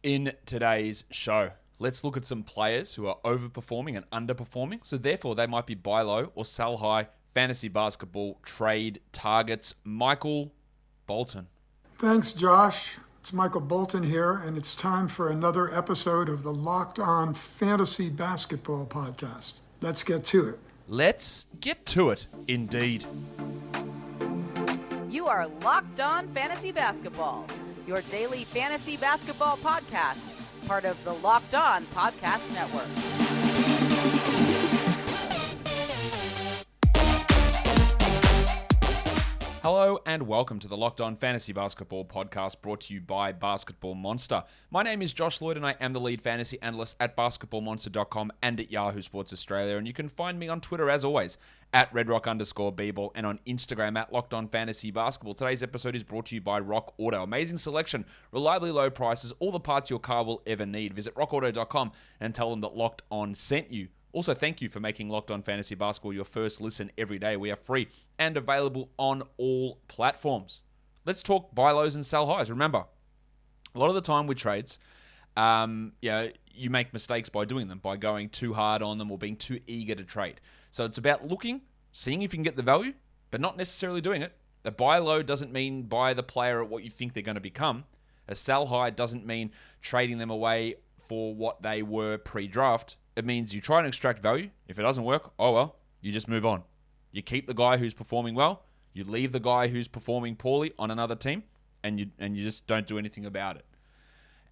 In today's show, let's look at some players who are overperforming and underperforming, so therefore they might be buy low or sell high. Fantasy basketball trade targets. Michael Bolton. Thanks, Josh. It's Michael Bolton here, and it's time for another episode of the Locked On Fantasy Basketball Podcast. Let's get to it. Let's get to it, indeed. You are Locked On Fantasy Basketball, your daily fantasy basketball podcast, part of the Locked On Podcast Network. Hello and welcome to the Locked On Fantasy Basketball Podcast, brought to you by Basketball Monster. My name is Josh Lloyd and I am the lead fantasy analyst at basketballmonster.com and at Yahoo Sports Australia. And you can find me on Twitter as always at redrock_bball and on Instagram at Locked On Fantasy Basketball. Today's episode is brought to you by Rock Auto. Amazing selection, reliably low prices, all the parts your car will ever need. Visit rockauto.com and tell them that Locked On sent you. Also, thank you for making Locked On Fantasy Basketball your first listen every day. We are free and available on all platforms. Let's talk buy lows and sell highs. Remember, a lot of the time with trades, you make mistakes by doing them, by going too hard on them or being too eager to trade. So it's about looking, seeing if you can get the value, but not necessarily doing it. A buy low doesn't mean buy the player at what you think they're going to become. A sell high doesn't mean trading them away for what they were pre-draft. It means you try and extract value. If it doesn't work, oh well, you just move on. You keep the guy who's performing well. You leave the guy who's performing poorly on another team, and you just don't do anything about it.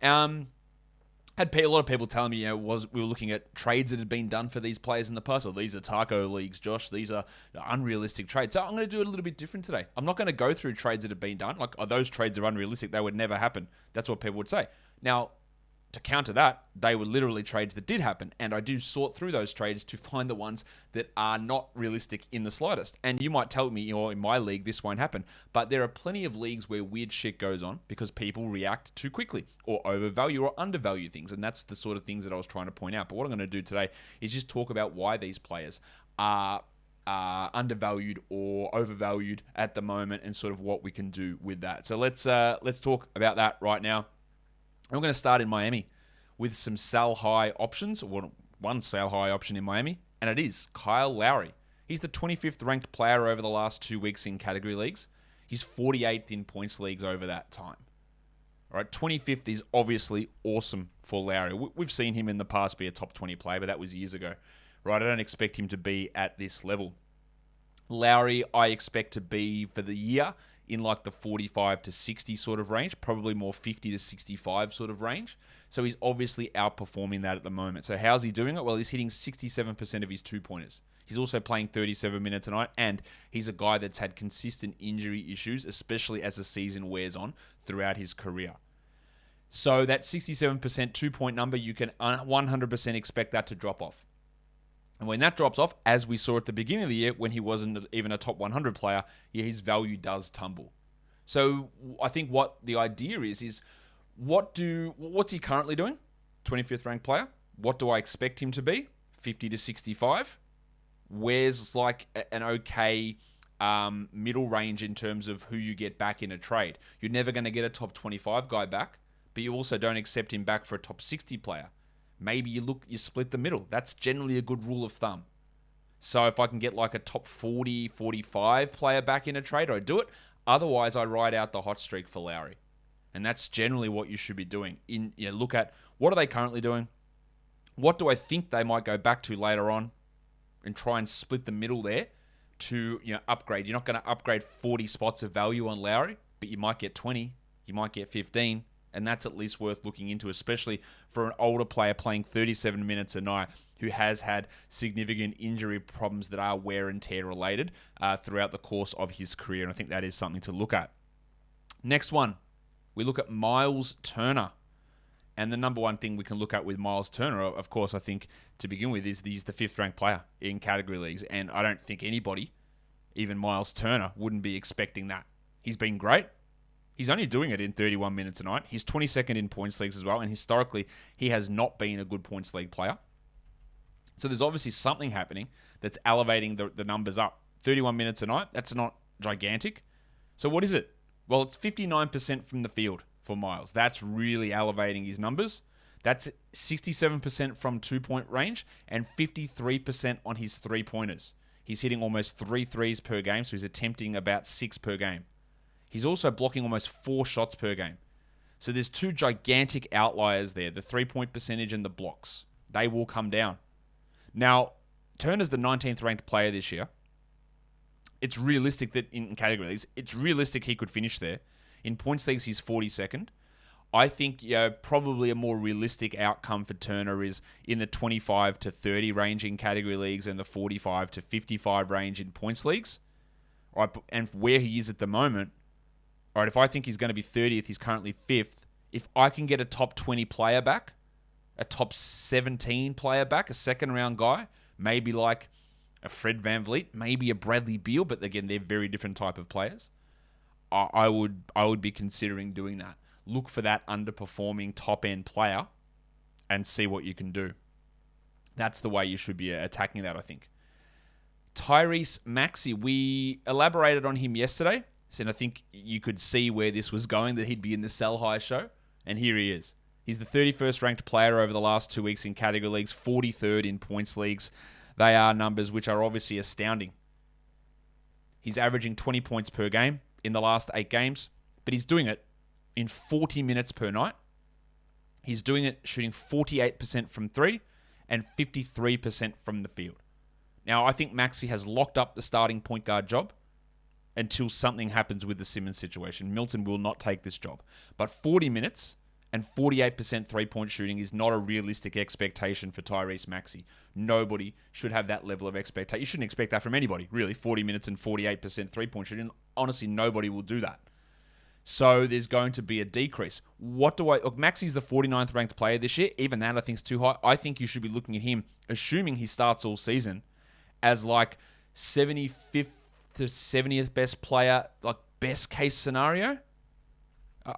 Had a lot of people telling me, we were looking at trades that had been done for these players in the past. Oh, these are taco leagues, Josh. These are unrealistic trades. So I'm going to do it a little bit different today. I'm not going to go through trades that have been done. Like, oh, those trades are unrealistic. They would never happen. That's what people would say. Now, to counter that, they were literally trades that did happen, and I do sort through those trades to find the ones that are not realistic in the slightest. And you might tell me, in my league, this won't happen, but there are plenty of leagues where weird shit goes on because people react too quickly or overvalue or undervalue things, and that's the sort of things that I was trying to point out. But what I'm going to do today is just talk about why these players are undervalued or overvalued at the moment and sort of what we can do with that. So let's talk about that right now. I'm going to start in Miami with some sell high options, or one sell high option in Miami, and it is Kyle Lowry. He's the 25th ranked player over the last 2 weeks in category leagues. He's 48th in points leagues over that time. All right, 25th is obviously awesome for Lowry. We've seen him in the past be a top 20 player, but that was years ago. Right, I don't expect him to be at this level. Lowry, I expect to be for the year in like the 45 to 60 sort of range, probably more 50 to 65 sort of range. So he's obviously outperforming that at the moment. So how's he doing it? Well, he's hitting 67% of his two-pointers. He's also playing 37 minutes a night, and he's a guy that's had consistent injury issues, especially as the season wears on throughout his career. So that 67% two-point number, you can 100% expect that to drop off. And when that drops off, as we saw at the beginning of the year, when he wasn't even a top 100 player, his value does tumble. So I think what the idea is what's he currently doing? 25th ranked player. What do I expect him to be? 50 to 65. Where's like an okay middle range in terms of who you get back in a trade? You're never going to get a top 25 guy back, but you also don't accept him back for a top 60 player. Maybe you split the middle. That's generally a good rule of thumb. So if I can get like a top 40, 45 player back in a trade, I do it. Otherwise, I ride out the hot streak for Lowry. And that's generally what you should be doing. Look at what are they currently doing? What do I think they might go back to later on? And try and split the middle there to upgrade. You're not going to upgrade 40 spots of value on Lowry, but you might get 20. You might get 15. And that's at least worth looking into, especially for an older player playing 37 minutes a night who has had significant injury problems that are wear and tear related throughout the course of his career. And I think that is something to look at. Next one, we look at Myles Turner. And the number one thing we can look at with Myles Turner, of course, I think to begin with, is he's the 5th ranked player in category leagues. And I don't think anybody, even Myles Turner, wouldn't be expecting that. He's been great. He's only doing it in 31 minutes a night. He's 22nd in points leagues as well, and historically, he has not been a good points league player. So there's obviously something happening that's elevating the numbers up. 31 minutes a night, that's not gigantic. So what is it? Well, it's 59% from the field, for Myles. That's really elevating his numbers. That's 67% from 2-point range and 53% on his 3-pointers. He's hitting almost 3 threes per game, so he's attempting about 6 per game. He's also blocking almost 4 shots per game. So there's 2 gigantic outliers there, the 3-point percentage and the blocks. They will come down. Now, Turner's the 19th ranked player this year. It's realistic that in category leagues, it's realistic he could finish there. In points leagues, he's 42nd. I think probably a more realistic outcome for Turner is in the 25 to 30 range in category leagues and the 45 to 55 range in points leagues. Right, and where he is at the moment, right, if I think he's going to be 30th, he's currently 5th. If I can get a top 20 player back, a top 17 player back, a second round guy, maybe like a Fred VanVleet, maybe a Bradley Beal, but again, they're very different type of players. I would be considering doing that. Look for that underperforming top-end player and see what you can do. That's the way you should be attacking that, I think. Tyrese Maxey, we elaborated on him yesterday, and I think you could see where this was going, that he'd be in the Sell High show, and here he is. He's the 31st ranked player over the last 2 weeks in category leagues, 43rd in points leagues. They are numbers which are obviously astounding. He's averaging 20 points per game in the last 8 games, but he's doing it in 40 minutes per night. He's doing it shooting 48% from 3 and 53% from the field. Now, I think Maxey has locked up the starting point guard job until something happens with the Simmons situation. Milton will not take this job. But 40 minutes and 48% three-point shooting is not a realistic expectation for Tyrese Maxey. Nobody should have that level of expectation. You shouldn't expect that from anybody, really. 40 minutes and 48% three-point shooting. Honestly, nobody will do that. So there's going to be a decrease. Look, Maxey's the 49th ranked player this year. Even that I think is too high. I think you should be looking at him, assuming he starts all season, as like 75th to 70th best player, like best case scenario.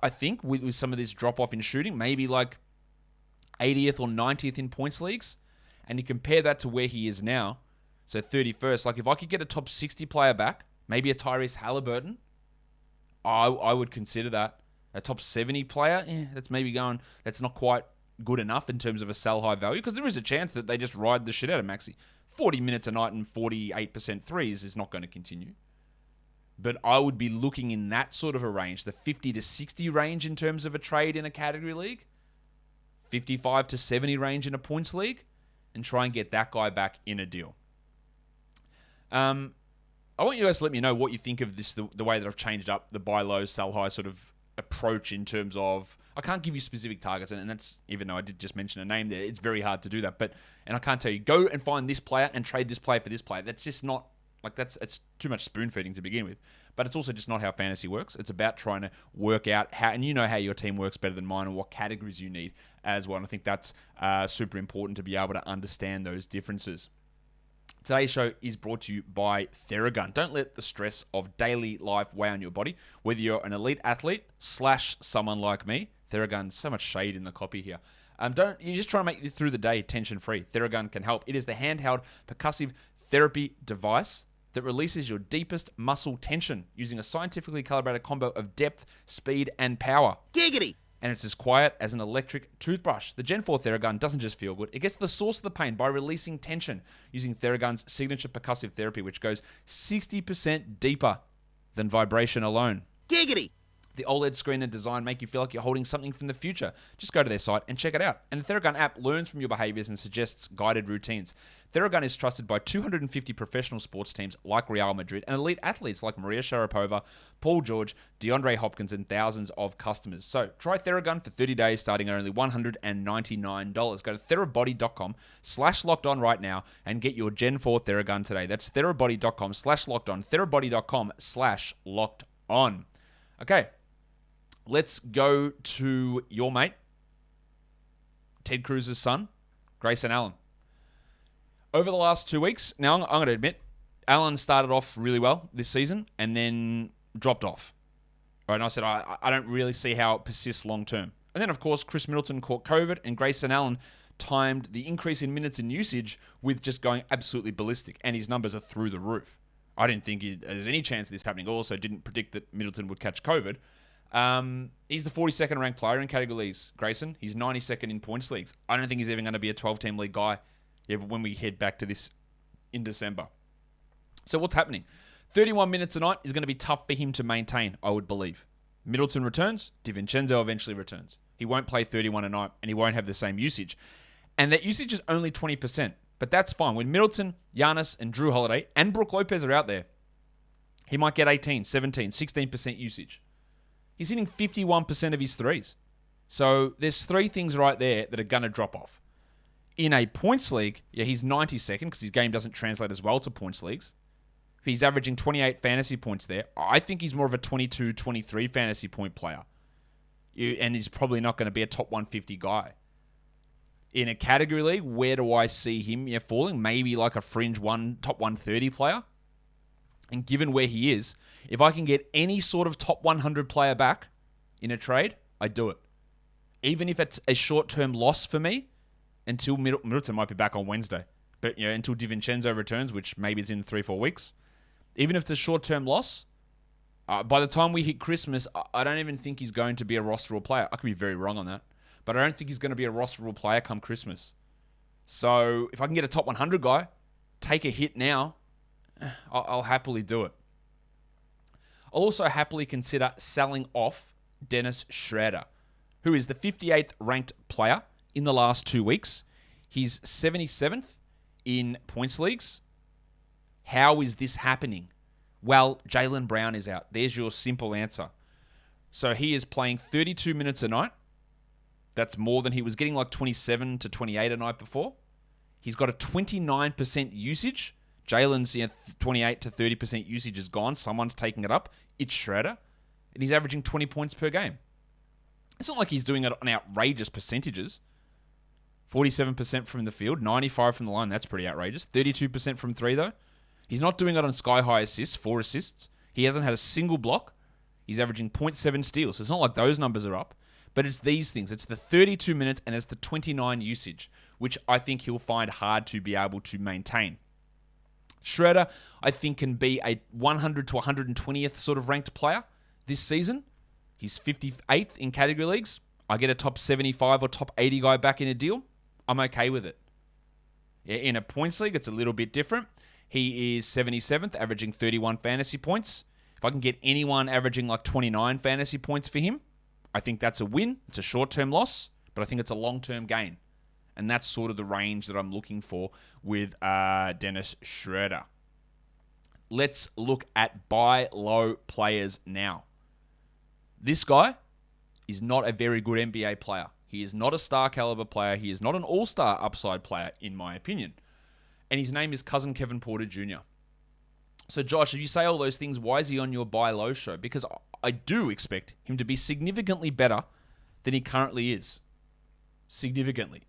I think with some of this drop off in shooting, maybe like 80th or 90th in points leagues. And you compare that to where he is now. So 31st, like if I could get a top 60 player back, maybe a Tyrese Halliburton, I would consider that. A top 70 player, that's maybe going, that's not quite good enough in terms of a sell high value, because there is a chance that they just ride the shit out of Maxey. 40 minutes a night and 48% threes is not going to continue. But I would be looking in that sort of a range, the 50 to 60 range in terms of a trade in a category league, 55 to 70 range in a points league, and try and get that guy back in a deal. I want you guys to let me know what you think of this, the way that I've changed up the buy low, sell high sort of approach in terms of, I can't give you specific targets, and that's, even though I did just mention a name there, it's very hard to do that. And I can't tell you, go and find this player and trade this player for this player. That's just not, it's too much spoon feeding to begin with. But it's also just not how fantasy works. It's about trying to work out how, and you know how your team works better than mine and what categories you need as well. And I think that's super important to be able to understand those differences. Today's show is brought to you by Theragun. Don't let the stress of daily life weigh on your body. Whether you're an elite athlete / someone like me, Theragun, so much shade in the copy here. You just try to make it through the day tension-free. Theragun can help. It is the handheld percussive therapy device that releases your deepest muscle tension using a scientifically calibrated combo of depth, speed, and power. Giggity! And it's as quiet as an electric toothbrush. The Gen 4 Theragun doesn't just feel good. It gets to the source of the pain by releasing tension using Theragun's signature percussive therapy, which goes 60% deeper than vibration alone. Giggity! The OLED screen and design make you feel like you're holding something from the future. Just go to their site and check it out. And the Theragun app learns from your behaviors and suggests guided routines. Theragun is trusted by 250 professional sports teams like Real Madrid and elite athletes like Maria Sharapova, Paul George, DeAndre Hopkins, and thousands of customers. So try Theragun for 30 days starting at only $199. Go to therabody.com/lockedon right now and get your Gen 4 Theragun today. That's therabody.com/lockedon, therabody.com/lockedon. Okay. Let's go to your mate, Ted Cruz's son, Grayson Allen. Over the last 2 weeks, now I'm going to admit, Allen started off really well this season and then dropped off. Right, and I said, I don't really see how it persists long term. And then, of course, Chris Middleton caught COVID and Grayson Allen timed the increase in minutes and usage with just going absolutely ballistic, and his numbers are through the roof. I didn't think there's any chance of this happening. Also, didn't predict that Middleton would catch COVID. He's the 42nd ranked player in category leagues, Grayson. He's 92nd in points leagues. I don't think he's even going to be a 12-team league guy when we head back to this in December. So what's happening? 31 minutes a night is going to be tough for him to maintain, I would believe. Middleton returns. DiVincenzo eventually returns. He won't play 31 a night, and he won't have the same usage. And that usage is only 20%. But that's fine. When Middleton, Giannis, and Drew Holiday, and Brook Lopez are out there, he might get 18, 17, 16% usage. He's hitting 51% of his threes. So there's three things right there that are going to drop off. In a points league, yeah, he's 92nd because his game doesn't translate as well to points leagues. If he's averaging 28 fantasy points there, I think he's more of a 22, 23 fantasy point player. And he's probably not going to be a top 150 guy. In a category league, where do I see him falling? Maybe like a fringe top 130 player. And given where he is, if I can get any sort of top 100 player back in a trade, I do it. Even if it's a short-term loss for me, until Middleton might be back on Wednesday. But until DiVincenzo returns, which maybe is in 3-4 weeks. Even if it's a short-term loss, by the time we hit Christmas, I don't even think he's going to be a rosterable player. I could be very wrong on that. But I don't think he's going to be a rosterable player come Christmas. So if I can get a top 100 guy, take a hit now, I'll happily do it. I'll also happily consider selling off Dennis Schroeder, who is the 58th ranked player in the last 2 weeks. He's 77th in points leagues. How is this happening? Well, Jaylen Brown is out. There's your simple answer. So he is playing 32 minutes a night. That's more than he was getting, like 27 to 28 a night before. He's got a 29% usage. Jaylen's 28 to 30% usage is gone. Someone's taking it up. It's Schroeder. And he's averaging 20 points per game. It's not like he's doing it on outrageous percentages. 47% from the field, 95% from the line. That's pretty outrageous. 32% from three, though. He's not doing it on sky-high assists, 4 assists. He hasn't had a single block. He's averaging 0.7 steals. So it's not like those numbers are up. But it's these things. It's the 32 minutes and it's the 29 usage, which I think he'll find hard to be able to maintain. Schroeder, I think, can be a 100 to 120th sort of ranked player this season. He's 58th in category leagues. I get a top 75 or top 80 guy back in a deal. I'm okay with it. In a points league, it's a little bit different. He is 77th, averaging 31 fantasy points. If I can get anyone averaging like 29 fantasy points for him, I think that's a win. It's a short-term loss, but I think it's a long-term gain. And that's sort of the range that I'm looking for with Dennis Schroeder. Let's look at buy low players now. This guy is not a very good NBA player. He is not a star caliber player. He is not an all-star upside player, in my opinion. And his name is Cousin Kevin Porter Jr. So, Josh, if you say all those things, why is he on your buy low show? Because I do expect him to be significantly better than he currently is. Significantly.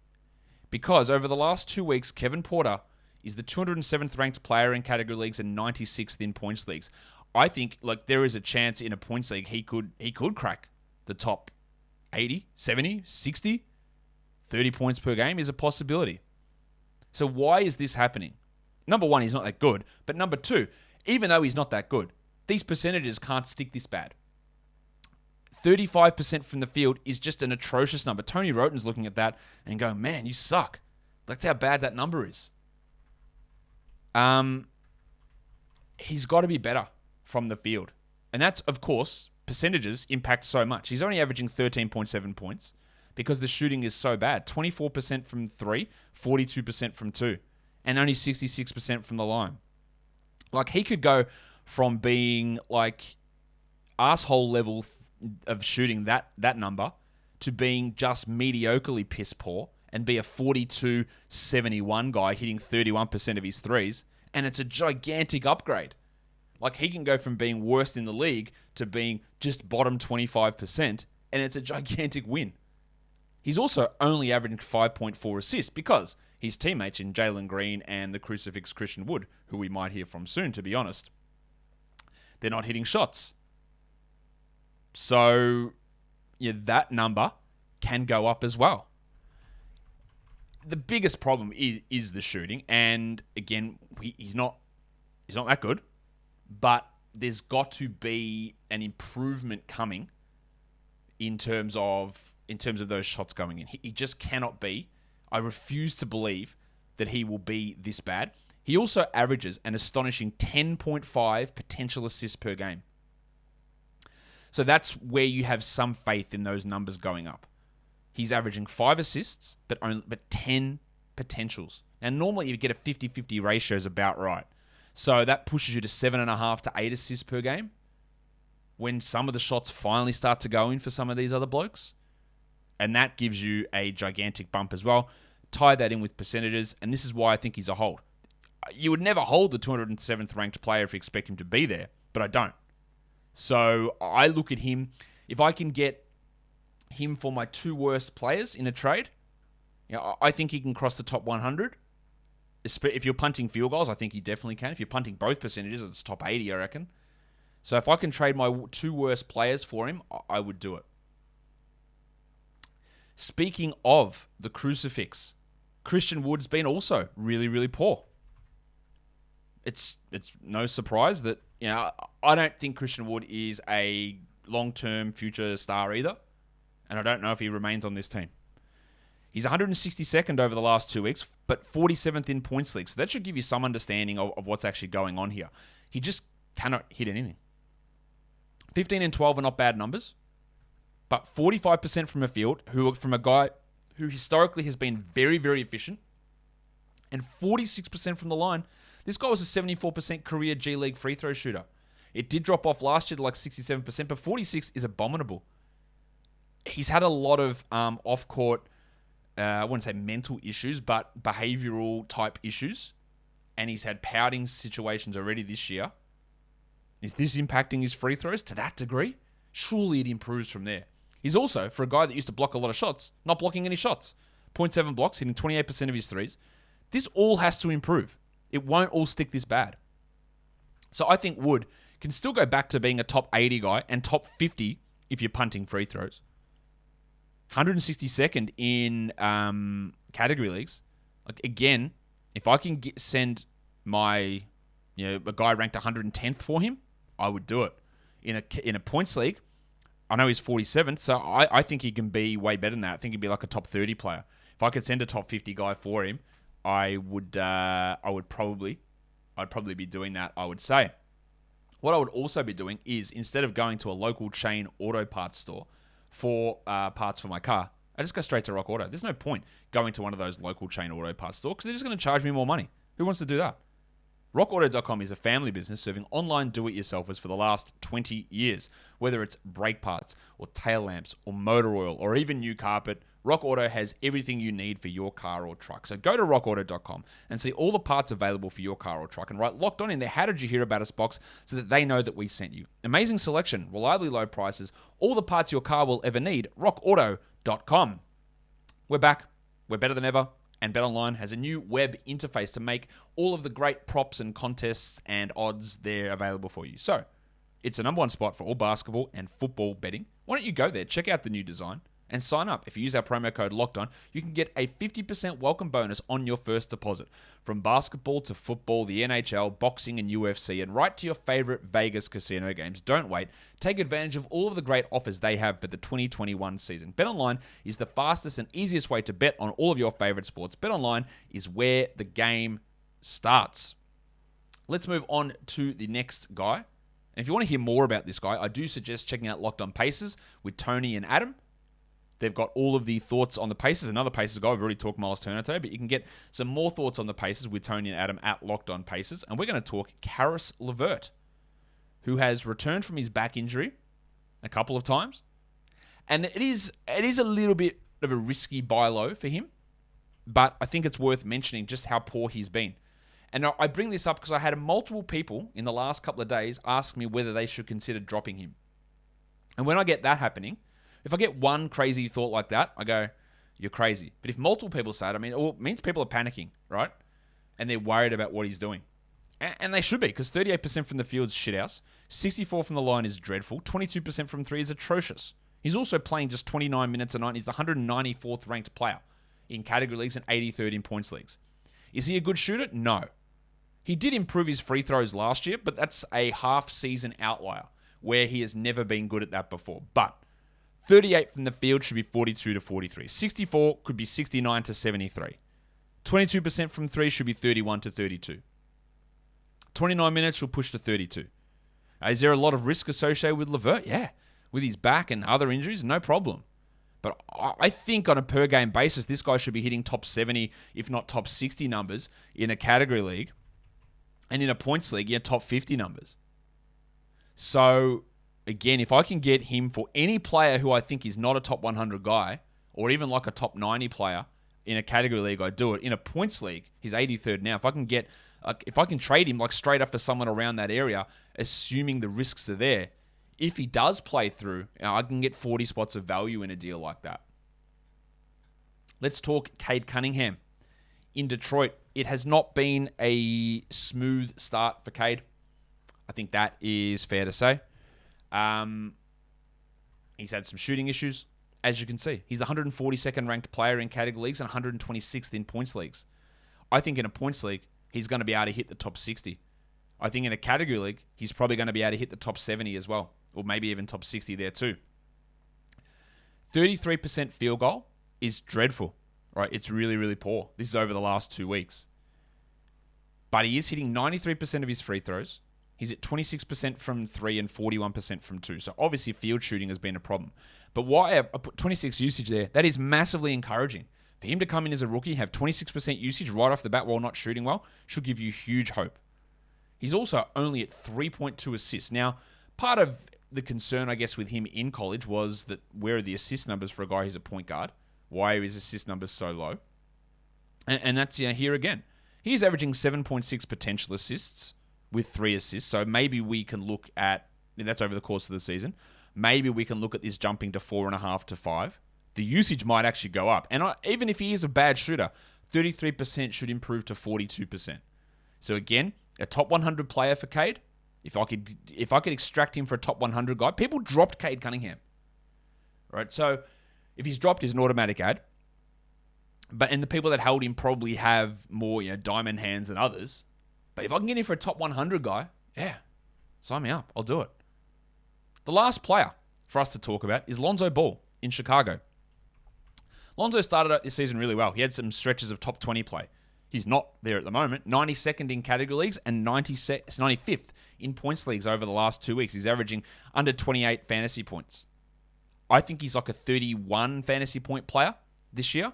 Because over the last 2 weeks, Kevin Porter is the 207th ranked player in category leagues and 96th in points leagues. I think there is a chance in a points league he could crack the top 80, 70, 60. 30 points per game is a possibility. So why is this happening? Number one, he's not that good. But number two, even though he's not that good, these percentages can't stick this bad. 35% from the field is just an atrocious number. Tony Roten's looking at that and going, man, you suck. That's how bad that number is. He's got to be better from the field. And that's, of course, percentages impact so much. He's only averaging 13.7 points because the shooting is so bad. 24% from 3, 42% from 2, and only 66% from the line. Like, he could go from being like asshole level of shooting that number to being just mediocrely piss poor and be a 42-71 guy hitting 31% of his threes, and it's a gigantic upgrade. Like, he can go from being worst in the league to being just bottom 25%, and it's a gigantic win. He's also only averaging 5.4 assists because his teammates in Jalen Green and the Crucifix Christian Wood, who we might hear from soon, to be honest, they're not hitting shots. So, yeah, that number can go up as well. The biggest problem is the shooting, and again, he's not that good, but there's got to be an improvement coming in terms of those shots going in. He just cannot be. I refuse to believe that he will be this bad. He also averages an astonishing 10.5 potential assists per game. So that's where you have some faith in those numbers going up. He's averaging 5 assists, but 10 potentials. And normally you get a 50-50 ratio is about right. So that pushes you to 7.5 to 8 assists per game. When some of the shots finally start to go in for some of these other blokes. And that gives you a gigantic bump as well. Tie that in with percentages, and this is why I think he's a hold. You would never hold the 207th ranked player if you expect him to be there, but I don't. So I look at him. If I can get him for my 2 worst players in a trade, I think he can cross the top 100. If you're punting field goals, I think he definitely can. If you're punting both percentages, it's top 80, I reckon. So if I can trade my 2 worst players for him, I would do it. Speaking of the crucifix, Christian Wood's been also really, really poor. It's no surprise that, I don't think Christian Wood is a long-term future star either. And I don't know if he remains on this team. He's 162nd over the last 2 weeks, but 47th in points league. So that should give you some understanding of what's actually going on here. He just cannot hit anything. 15 and 12 are not bad numbers, but 45% from a field, from a guy who historically has been very, very efficient, and 46% from the line. This guy was a 74% career G League free throw shooter. It did drop off last year to like 67%, but 46 is abominable. He's had a lot of off-court, I wouldn't say mental issues, but behavioral type issues. And he's had pouting situations already this year. Is this impacting his free throws to that degree? Surely it improves from there. He's also, for a guy that used to block a lot of shots, not blocking any shots. 0.7 blocks, hitting 28% of his threes. This all has to improve. It won't all stick this bad. So I think Wood can still go back to being a top 80 guy and top 50 if you're punting free throws. 162nd in category leagues. Like, again, if I can send my, a guy ranked 110th for him, I would do it. In a points league, I know he's 47th, so I think he can be way better than that. I think he'd be like a top 30 player. If I could send a top 50 guy for him, I'd probably be doing that, I would say. What I would also be doing is, instead of going to a local chain auto parts store for parts for my car, I just go straight to Rock Auto. There's no point going to one of those local chain auto parts stores because they're just going to charge me more money. Who wants to do that? RockAuto.com is a family business serving online do-it-yourselfers for the last 20 years. Whether it's brake parts or tail lamps or motor oil or even new carpet, Rock Auto has everything you need for your car or truck. So go to RockAuto.com and see all the parts available for your car or truck and write Locked On in their How Did You Hear About Us box so that they know that we sent you. Amazing selection, reliably low prices, all the parts your car will ever need. RockAuto.com. We're back. We're better than ever. And BetOnline has a new web interface to make all of the great props and contests and odds there available for you. So, it's the number one spot for all basketball and football betting. Why don't you go there, check out the new design, and sign up. If you use our promo code LOCKEDON, you can get a 50% welcome bonus on your first deposit. From basketball to football, the NHL, boxing, and UFC, and right to your favorite Vegas casino games. Don't wait. Take advantage of all of the great offers they have for the 2021 season. BetOnline is the fastest and easiest way to bet on all of your favorite sports. BetOnline is where the game starts. Let's move on to the next guy. And if you want to hear more about this guy, I do suggest checking out Locked On Pacers with Tony and Adam. They've got all of the thoughts on the Pacers. Another Pacers guy, we've already talked Myles Turner today, but you can get some more thoughts on the Pacers with Tony and Adam at Locked On Pacers. And we're going to talk Karis Levert, who has returned from his back injury a couple of times. And it is a little bit of a risky buy low for him, but I think it's worth mentioning just how poor he's been. And I bring this up because I had multiple people in the last couple of days ask me whether they should consider dropping him. And when I get that happening, if I get one crazy thought like that, I go, you're crazy. But if multiple people say it, it means people are panicking, right? And they're worried about what he's doing. And they should be, because 38% from the field's shithouse, 64% from the line is dreadful, 22% from three is atrocious. He's also playing just 29 minutes a night. He's the 194th ranked player in category leagues and 83rd in points leagues. Is he a good shooter? No. He did improve his free throws last year, but that's a half-season outlier where he has never been good at that before. But 38 from the field should be 42 to 43. 64 could be 69 to 73. 22% from 3 should be 31 to 32. 29 minutes will push to 32. Is there a lot of risk associated with Levert? Yeah. With his back and other injuries, no problem. But I think on a per-game basis, this guy should be hitting top 70, if not top 60 numbers in a category league. And in a points league, top 50 numbers. So, again, if I can get him for any player who I think is not a top 100 guy, or even like a top 90 player in a category league, I do it. In a points league, he's 83rd now. If I can trade him like straight up for someone around that area, assuming the risks are there, if he does play through, I can get 40 spots of value in a deal like that. Let's talk Cade Cunningham. In Detroit, it has not been a smooth start for Cade. I think that is fair to say. He's had some shooting issues, as you can see. He's the 142nd ranked player in category leagues and 126th in points leagues. I think in a points league, he's going to be able to hit the top 60. I think in a category league, he's probably going to be able to hit the top 70 as well, or maybe even top 60 there too. 33% field goal is dreadful, right? It's really, really poor. This is over the last 2 weeks. But he is hitting 93% of his free throws. He's at 26% from 3 and 41% from 2. So obviously field shooting has been a problem. But why I put 26 usage there, that is massively encouraging. For him to come in as a rookie, have 26% usage right off the bat while not shooting well, should give you huge hope. He's also only at 3.2 assists. Now, part of the concern, I guess, with him in college was that where are the assist numbers for a guy who's a point guard? Why are his assist numbers so low? And that's here again. He's averaging 7.6 potential assists with 3 assists. So maybe we can look at, that's over the course of the season, maybe we can look at this jumping to 4.5 to 5. The usage might actually go up. And even if he is a bad shooter, 33% should improve to 42%. So again, a top 100 player for Cade. If I could extract him for a top 100 guy, people dropped Cade Cunningham. Right? So if he's dropped, he's an automatic ad. And the people that held him probably have more, diamond hands than others. But if I can get him for a top 100 guy, yeah, sign me up. I'll do it. The last player for us to talk about is Lonzo Ball in Chicago. Lonzo started out this season really well. He had some stretches of top 20 play. He's not there at the moment. 92nd in category leagues and 95th in points leagues over the last 2 weeks. He's averaging under 28 fantasy points. I think he's like a 31 fantasy point player this year.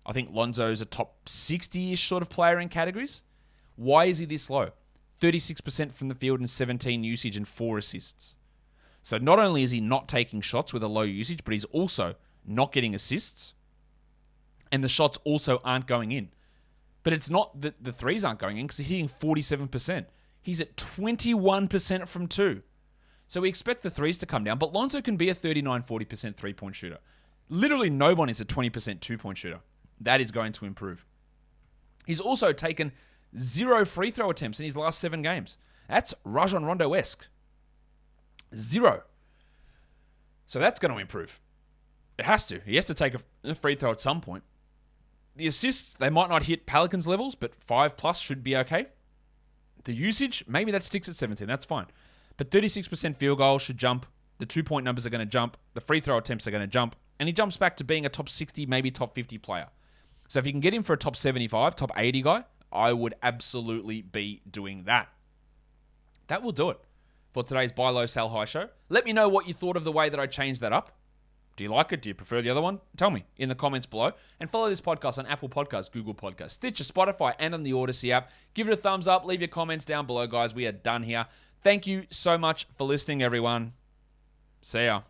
I think Lonzo's a top 60-ish sort of player in categories. Why is he this low? 36% from the field and 17 usage and 4 assists. So not only is he not taking shots with a low usage, but he's also not getting assists. And the shots also aren't going in. But it's not that the threes aren't going in because he's hitting 47%. He's at 21% from 2. So we expect the threes to come down. But Lonzo can be a 39-40% three-point shooter. Literally no one is a 20% two-point shooter. That is going to improve. He's also taken 0 free throw attempts in his last 7 games. That's Rajon Rondo-esque. 0. So that's going to improve. It has to. He has to take a free throw at some point. The assists, they might not hit Pelicans levels, but 5+ should be okay. The usage, maybe that sticks at 17. That's fine. But 36% field goal should jump. The 2-point numbers are going to jump. The free throw attempts are going to jump. And he jumps back to being a top 60, maybe top 50 player. So if you can get him for a top 75, top 80 guy, I would absolutely be doing that. That will do it for today's Buy Low, Sell High show. Let me know what you thought of the way that I changed that up. Do you like it? Do you prefer the other one? Tell me in the comments below. And follow this podcast on Apple Podcasts, Google Podcasts, Stitcher, Spotify, and on the Odyssey app. Give it a thumbs up. Leave your comments down below, guys. We are done here. Thank you so much for listening, everyone. See ya.